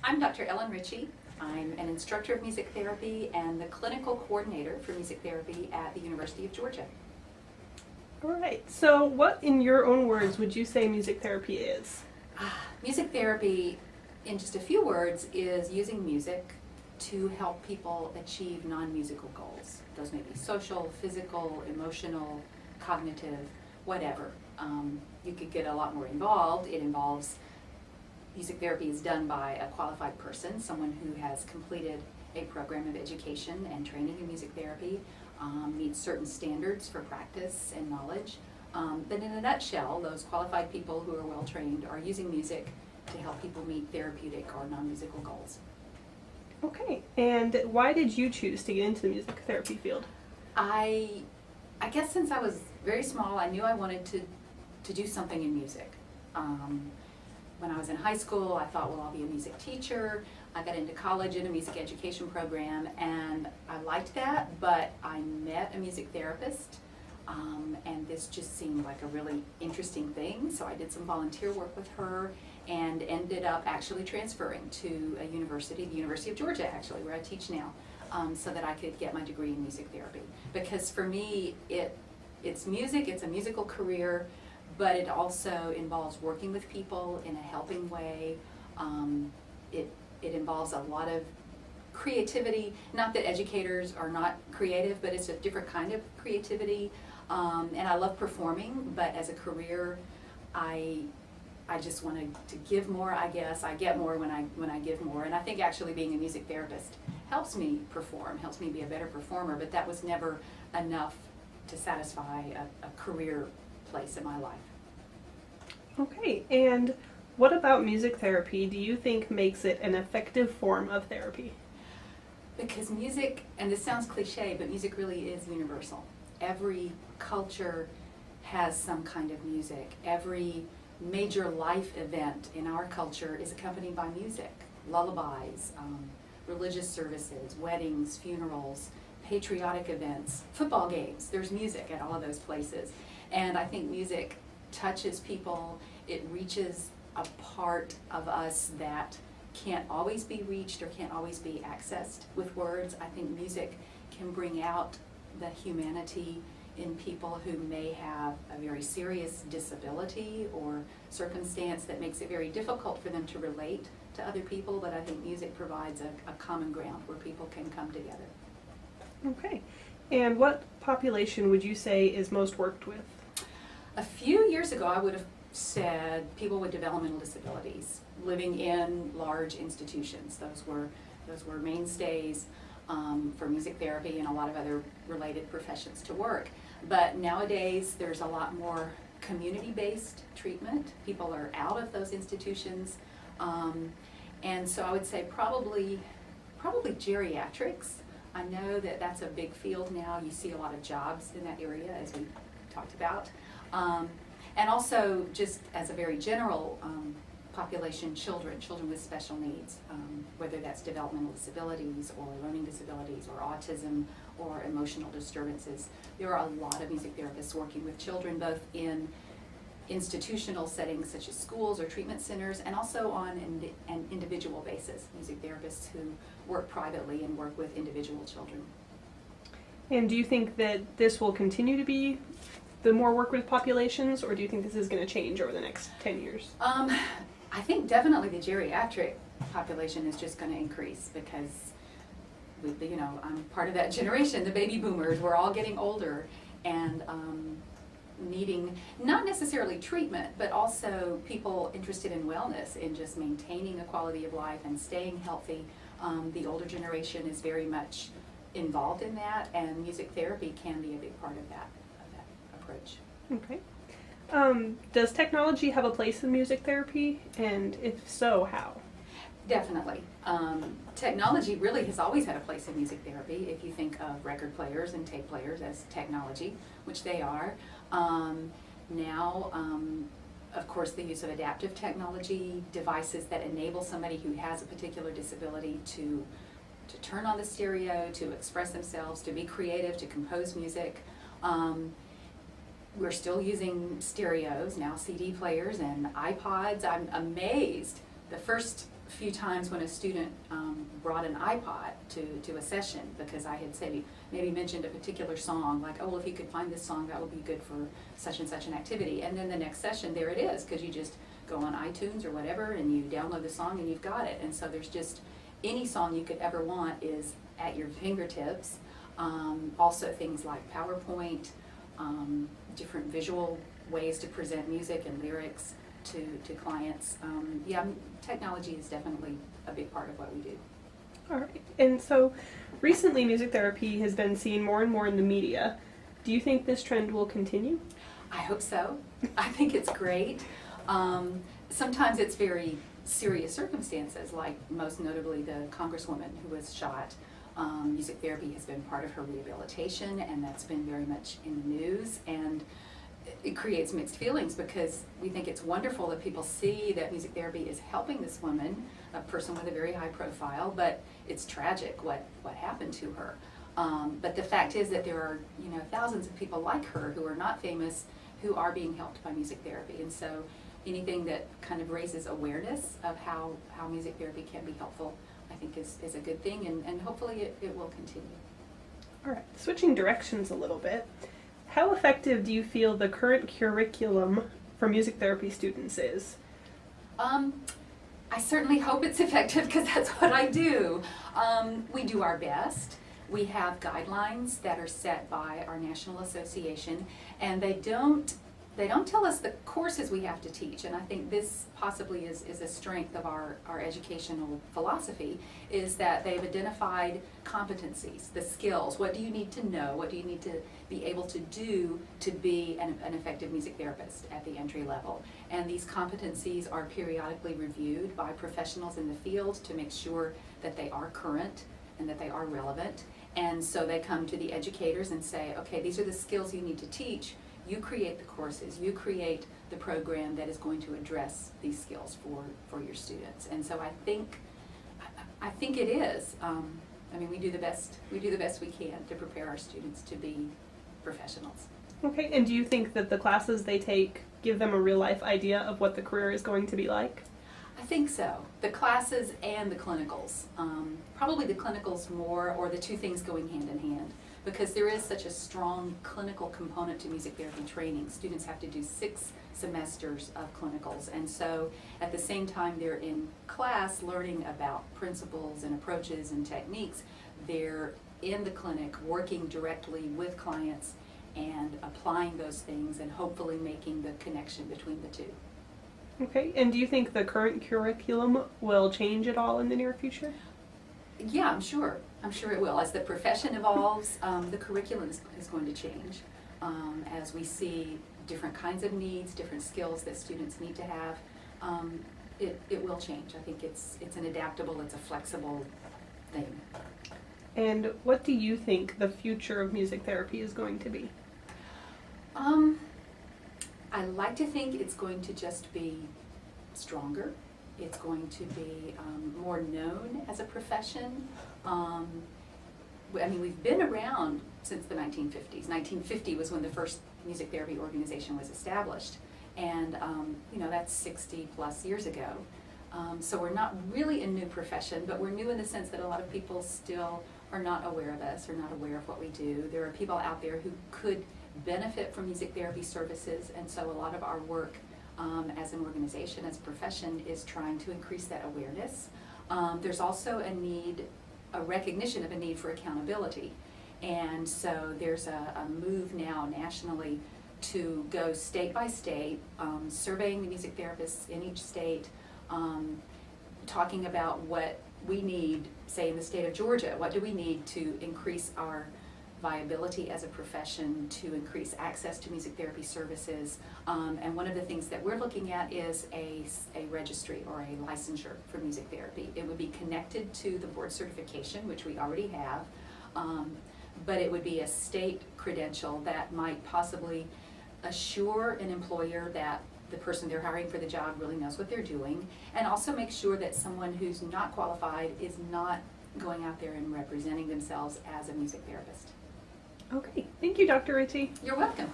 I'm Dr. Ellen Ritchie. I'm an instructor of music therapy and the clinical coordinator for music therapy at the University of Georgia. All right, so what, in your own words, would you say music therapy is? Music therapy, in just a few words, is using music to help people achieve non-musical goals. Those may be social, physical, emotional, cognitive, whatever. You could get a lot more involved. It involves music therapy is done by a qualified person, someone who has completed a program of education and training in music therapy, meets certain standards for practice and knowledge. But in a nutshell, those qualified people who are well trained are using music to help people meet therapeutic or non-musical goals. Okay, and why did you choose to get into the music therapy field? I guess since I was very small, I knew I wanted to do something in music. When I was in high school, I thought, well, I'll be a music teacher. I got into college in a music education program, and I liked that, but I met a music therapist, and this just seemed like a really interesting thing, so I did some volunteer work with her and ended up actually transferring to a university, the University of Georgia, actually, where I teach now, so that I could get my degree in music therapy. Because for me, it's music, it's a musical career, but it also involves working with people in a helping way. It involves a lot of creativity. Not that educators are not creative, but it's a different kind of creativity. And I love performing, but as a career, I just wanted to give more, I guess. I get more when I give more. And I think actually being a music therapist helps me perform, helps me be a better performer, but that was never enough to satisfy a career place in my life. Okay, and what about music therapy do you think makes it an effective form of therapy? Because music, and this sounds cliche, but music really is universal. Every culture has some kind of music. Every major life event in our culture is accompanied by music. Lullabies, religious services, weddings, funerals, patriotic events, football games. There's music at all of those places. And I think music touches people. It reaches a part of us that can't always be reached or can't always be accessed with words. I think music can bring out the humanity in people who may have a very serious disability or circumstance that makes it very difficult for them to relate to other people, but I think music provides a common ground where people can come together. Okay, and what population would you say is most worked with? A few years ago, I would have said people with developmental disabilities living in large institutions. Those were mainstays for music therapy and a lot of other related professions to work. But nowadays, there's a lot more community-based treatment. People are out of those institutions. And so I would say probably geriatrics. I know that that's a big field now. You see a lot of jobs in that area, as we talked about. And also, just as a very general population, children with special needs, whether that's developmental disabilities or learning disabilities or autism or emotional disturbances. There are a lot of music therapists working with children, both in institutional settings such as schools or treatment centers, and also on an individual basis, music therapists who work privately and work with individual children. And do you think that this will continue to be the more work with populations, or do you think this is going to change over the next 10 years? I think definitely the geriatric population is just going to increase because, I'm part of that generation, the baby boomers. We're all getting older and needing not necessarily treatment, but also people interested in wellness, in just maintaining a quality of life and staying healthy. The older generation is very much involved in that, and music therapy can be a big part of that approach. Okay. Does technology have a place in music therapy, and if so, how? Definitely. Technology really has always had a place in music therapy. If you think of record players and tape players as technology, which they are. Now, of course, the use of adaptive technology, devices that enable somebody who has a particular disability to turn on the stereo, to express themselves, to be creative, to compose music. We're still using stereos, now CD players and iPods. I'm amazed. The first few times when a student brought an iPod to a session because I had said, maybe mentioned a particular song, like, oh, well, if you could find this song, that would be good for such and such an activity. And then the next session, there it is, because you just go on iTunes or whatever and you download the song and you've got it. And so there's just any song you could ever want is at your fingertips. Also things like PowerPoint, different visual ways to present music and lyrics to clients. Yeah, technology is definitely a big part of what we do. All right. And so recently music therapy has been seen more and more in the media. Do you think this trend will continue? I hope so. I think it's great. Sometimes it's very serious circumstances, like most notably the Congresswoman who was shot. Music therapy has been part of her rehabilitation, and that's been very much in the news, and it creates mixed feelings because we think it's wonderful that people see that music therapy is helping this woman, a person with a very high profile, but it's tragic what happened to her. But the fact is that there are, thousands of people like her who are not famous who are being helped by music therapy, and so anything that kind of raises awareness of how music therapy can be helpful, I think is a good thing, and hopefully it will continue. All right, switching directions a little bit. How effective do you feel the current curriculum for music therapy students is? I certainly hope it's effective because that's what I do. We do our best. We have guidelines that are set by our national association, and they don't tell us the courses we have to teach, and I think this possibly is a strength of our educational philosophy, is that they've identified competencies, the skills. What do you need to know? What do you need to be able to do to be an effective music therapist at the entry level? And these competencies are periodically reviewed by professionals in the field to make sure that they are current and that they are relevant. And so they come to the educators and say, okay, these are the skills you need to teach. You create the courses, you create the program that is going to address these skills for your students. And so I think it is. We do the best we can to prepare our students to be professionals. Okay, and do you think that the classes they take give them a real life idea of what the career is going to be like? I think so. The classes and the clinicals. Probably the clinicals more, or the two things going hand in hand, because there is such a strong clinical component to music therapy training. Students have to do 6 semesters of clinicals, and so at the same time they're in class learning about principles and approaches and techniques, they're in the clinic working directly with clients and applying those things and hopefully making the connection between the two. Okay, and do you think the current curriculum will change at all in the near future? Yeah, I'm sure it will. As the profession evolves, the curriculum is going to change. As we see different kinds of needs, different skills that students need to have, it will change. I think it's an adaptable, it's a flexible thing. And what do you think the future of music therapy is going to be? I like to think it's going to just be stronger. It's going to be more known as a profession. We've been around since the 1950s. 1950 was when the first music therapy organization was established. And, that's 60 plus years ago. So we're not really a new profession, but we're new in the sense that a lot of people still are not aware of us, or not aware of what we do. There are people out there who could benefit from music therapy services, and so a lot of our work as an organization, as a profession, is trying to increase that awareness. There's also a recognition of a need for accountability, and so there's a move now nationally to go state by state, surveying the music therapists in each state, talking about what we need, say in the state of Georgia, what do we need to increase our viability as a profession, to increase access to music therapy services, and one of the things that we're looking at is a registry or a licensure for music therapy. It would be connected to the board certification, which we already have, but it would be a state credential that might possibly assure an employer that the person they're hiring for the job really knows what they're doing, and also make sure that someone who's not qualified is not going out there and representing themselves as a music therapist. Okay, thank you, Dr. Ritchie. You're welcome.